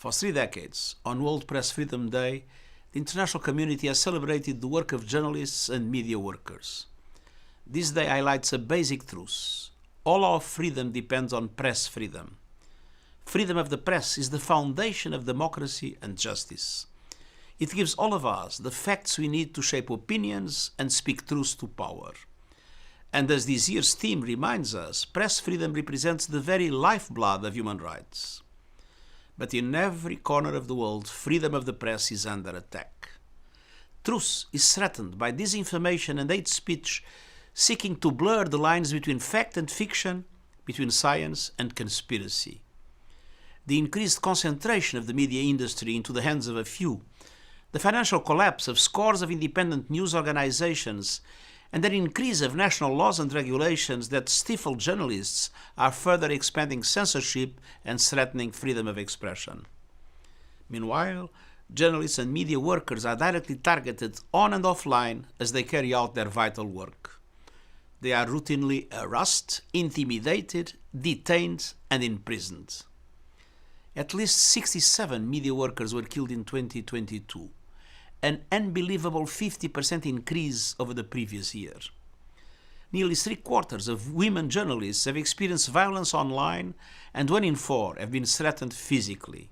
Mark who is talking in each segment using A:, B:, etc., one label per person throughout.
A: For 3 decades, on World Press Freedom Day, the international community has celebrated the work of journalists and media workers. This day highlights a basic truth. All our freedom depends on press freedom. Freedom of the press is the foundation of democracy and justice. It gives all of us the facts we need to shape opinions and speak truth to power. And as this year's theme reminds us, press freedom represents the very lifeblood of human rights. But in every corner of the world, freedom of the press is under attack. Truth is threatened by disinformation and hate speech seeking to blur the lines between fact and fiction, between science and conspiracy. The increased concentration of the media industry into the hands of a few, the financial collapse of scores of independent news organizations, and an increase of national laws and regulations that stifle journalists are further expanding censorship and threatening freedom of expression. Meanwhile, journalists and media workers are directly targeted on and offline as they carry out their vital work. They are routinely harassed, intimidated, detained, and imprisoned. At least 67 media workers were killed in 2022, an unbelievable 50% increase over the previous year. Nearly 3/4 of women journalists have experienced violence online, and 1 in 4 have been threatened physically.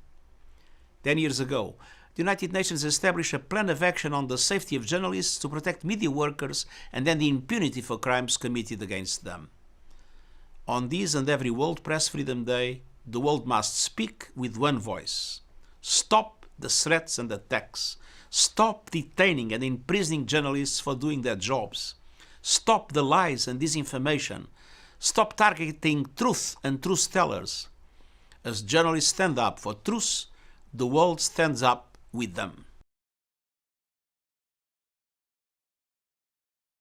A: 10 years ago, the United Nations established a plan of action on the safety of journalists to protect media workers and end the impunity for crimes committed against them. On this and every World Press Freedom Day, the world must speak with one voice. Stop the threats and attacks. Stop detaining and imprisoning journalists for doing their jobs. Stop the lies and disinformation. Stop targeting truth and truth tellers. As journalists stand up for truth, the world stands up with them.